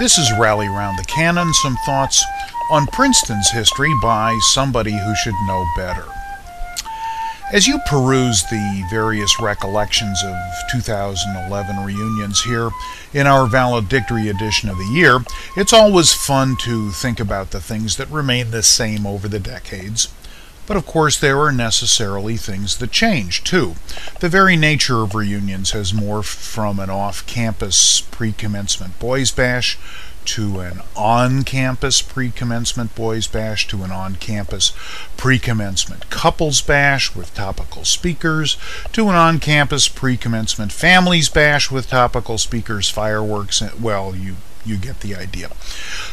This is Rally Round the Cannon, some thoughts on Princeton's history by somebody who should know better. As you peruse the various recollections of 2011 reunions here in our valedictory edition of the year, it's always fun to think about the things that remain the same over the decades. But of course there are necessarily things that change too. The very nature of reunions has morphed from an off-campus pre-commencement boys bash to an on-campus pre-commencement boys bash to an on-campus pre-commencement couples bash with topical speakers to an on-campus pre-commencement families bash with topical speakers, fireworks, and, well, you get the idea.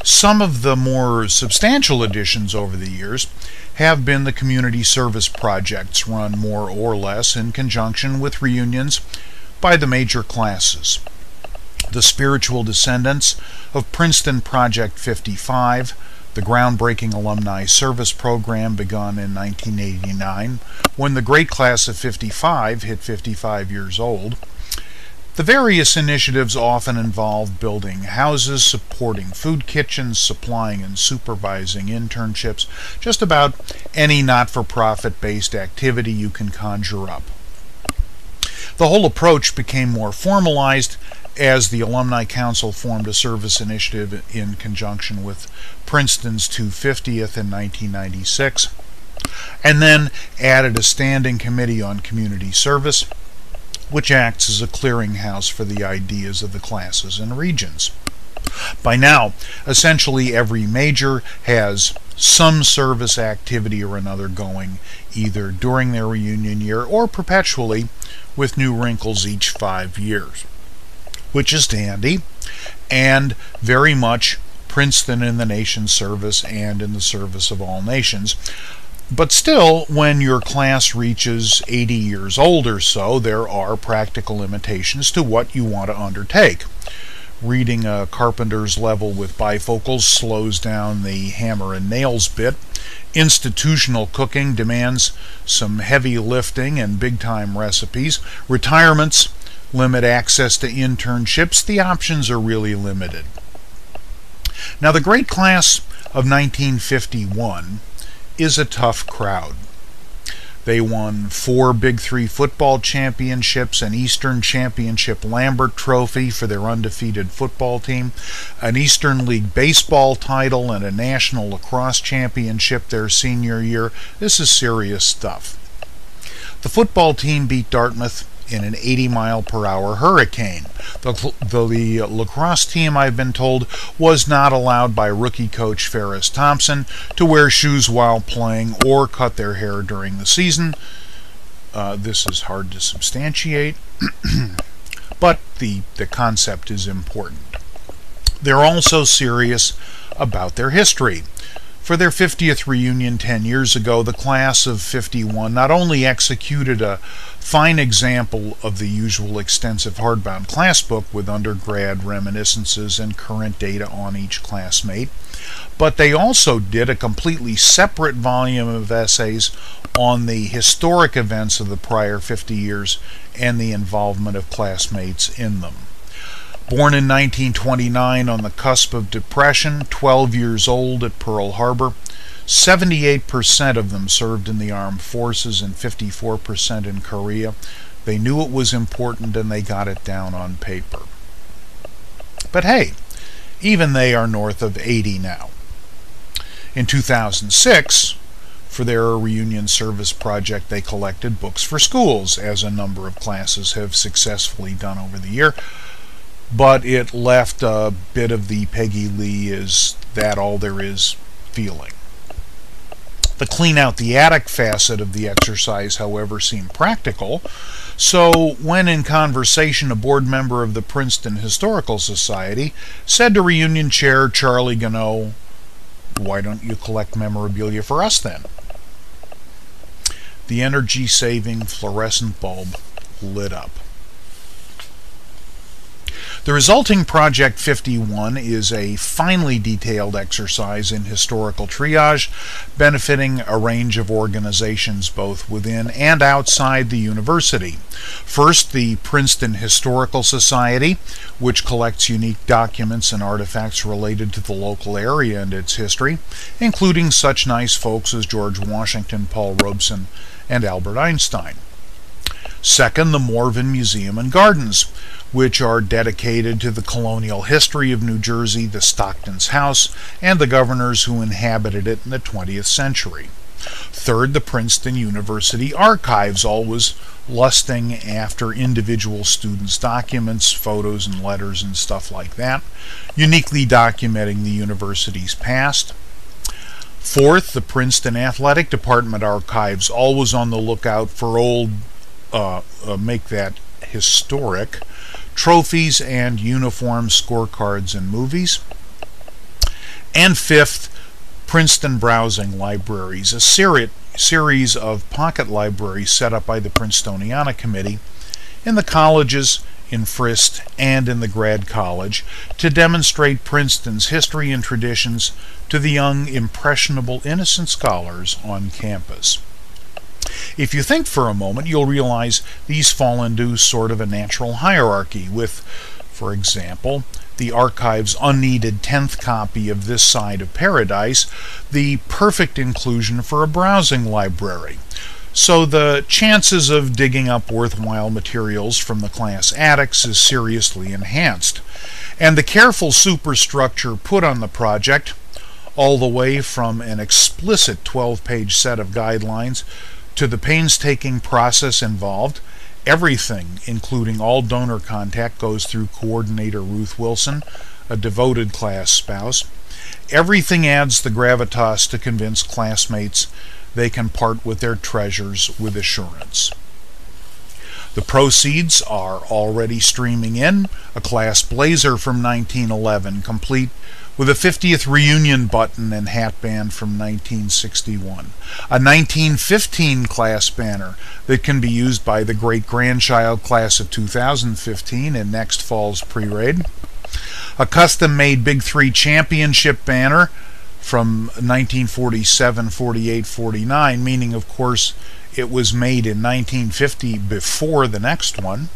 Some of the more substantial additions over the years have been the community service projects run more or less in conjunction with reunions by the major classes. The spiritual descendants of Princeton Project 55, the groundbreaking alumni service program begun in 1989, when the great class of 55 hit 55 years old. The various initiatives often involve building houses, supporting food kitchens, supplying and supervising internships, just about any not-for-profit based activity you can conjure up. The whole approach became more formalized as the Alumni Council formed a service initiative in conjunction with Princeton's 250th in 1996, and then added a standing committee on community service, which acts as a clearinghouse for the ideas of the classes and regions. By now, essentially every major has some service activity or another going, either during their reunion year or perpetually, with new wrinkles each 5 years, which is dandy and very much Princeton in the nation's service and in the service of all nations. But still, when your class reaches 80 years old or so, there are practical limitations to what you want to undertake. Reading a carpenter's level with bifocals slows down the hammer and nails bit. Institutional cooking demands some heavy lifting and big-time recipes. Retirements limit access to internships. The options are really limited. Now, the great class of 1951 is a tough crowd. They won 4 Big Three football championships, an Eastern Championship Lambert Trophy for their undefeated football team, an Eastern League baseball title, and a National Lacrosse Championship their senior year. This is serious stuff. The football team beat Dartmouth in an 80-mile-per-hour hurricane. The lacrosse team, I've been told, was not allowed by rookie coach Ferris Thompson to wear shoes while playing or cut their hair during the season. This is hard to substantiate, but the concept is important. They're also serious about their history. For their 50th reunion 10 years ago, the class of 51 not only executed a fine example of the usual extensive hardbound class book with undergrad reminiscences and current data on each classmate, but they also did a completely separate volume of essays on the historic events of the prior 50 years and the involvement of classmates in them. Born in 1929 on the cusp of Depression, 12 years old at Pearl Harbor, 78% of them served in the armed forces and 54% in Korea. They knew it was important and they got it down on paper. But hey, even they are north of 80 now. In 2006, for their reunion service project, they collected books for schools, as a number of classes have successfully done over the year. But it left a bit of the Peggy Lee is that all there is feeling. The clean out the attic facet of the exercise, however, seemed practical, so when in conversation a board member of the Princeton Historical Society said to reunion chair Charlie Gano, "Why don't you collect memorabilia for us then?" The energy-saving fluorescent bulb lit up. The resulting Project 51 is a finely detailed exercise in historical triage, benefiting a range of organizations both within and outside the university. First, the Princeton Historical Society, which collects unique documents and artifacts related to the local area and its history, including such nice folks as George Washington, Paul Robeson, and Albert Einstein. Second, the Morven Museum and Gardens, which are dedicated to the colonial history of New Jersey, the Stockton's house, and the governors who inhabited it in the 20th century. Third, the Princeton University Archives, always lusting after individual students' documents, photos and letters and stuff like that, uniquely documenting the university's past. Fourth, the Princeton Athletic Department Archives, always on the lookout for old, make that historic, trophies and uniform scorecards and movies. And fifth, Princeton Browsing Libraries, a series of pocket libraries set up by the Princetoniana Committee in the colleges, in Frist, and in the Grad College to demonstrate Princeton's history and traditions to the young, impressionable, innocent scholars on campus. If you think for a moment, you'll realize these fall into sort of a natural hierarchy with, for example, the archive's unneeded 10th copy of This Side of Paradise, the perfect inclusion for a browsing library. So the chances of digging up worthwhile materials from the class attics is seriously enhanced. And the careful superstructure put on the project, all the way from an explicit 12-page set of guidelines to the painstaking process involved, everything, including all donor contact, goes through coordinator Ruth Wilson, a devoted class spouse. Everything adds the gravitas to convince classmates they can part with their treasures with assurance. The proceeds are already streaming in, a class blazer from 1911, complete with a 50th reunion button and hat band from 1961, a 1915 class banner that can be used by the great-grandchild class of 2015 in next fall's pre-raid, a custom-made Big Three championship banner from 1947, 48, 49, meaning, of course, it was made in 1950 before the next one.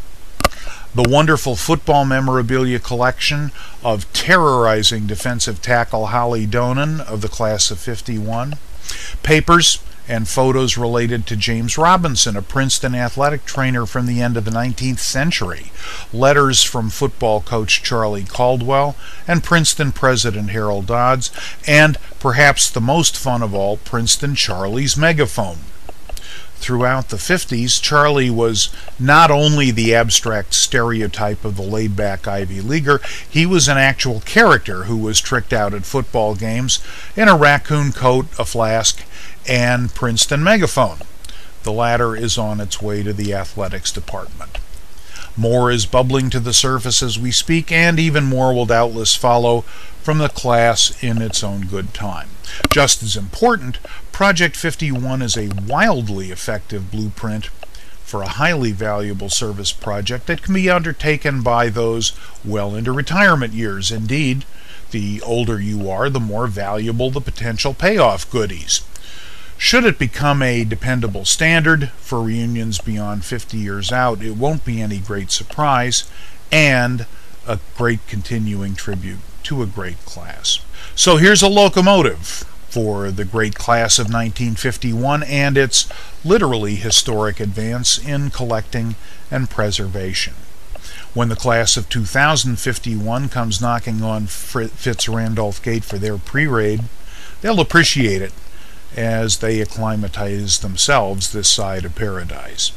The wonderful football memorabilia collection of terrorizing defensive tackle Holly Donan of the class of 51. Papers and photos related to James Robinson, a Princeton athletic trainer from the end of the 19th century. Letters from football coach Charlie Caldwell and Princeton president Harold Dodds. And, perhaps the most fun of all, Princeton Charlie's megaphone. Throughout the 50s, Charlie was not only the abstract stereotype of the laid-back Ivy Leaguer, he was an actual character who was tricked out at football games in a raccoon coat, a flask, and Princeton megaphone. The latter is on its way to the athletics department. More is bubbling to the surface as we speak, and even more will doubtless follow from the class in its own good time. Just as important, Project 51 is a wildly effective blueprint for a highly valuable service project that can be undertaken by those well into retirement years. Indeed, the older you are, the more valuable the potential payoff goodies. Should it become a dependable standard for reunions beyond 50 years out, it won't be any great surprise, and a great continuing tribute to a great class. So here's a locomotive for the great class of 1951 and its literally historic advance in collecting and preservation. When the class of 2051 comes knocking on Fitz-Randolph Gate for their pre-raid, they'll appreciate it as they acclimatize themselves this side of paradise.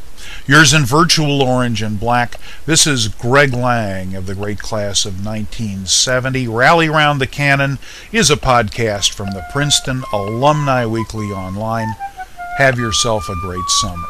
Yours in virtual orange and black, this is Greg Lang of the great class of 1970. Rally Round the Cannon is a podcast from the Princeton Alumni Weekly Online. Have yourself a great summer.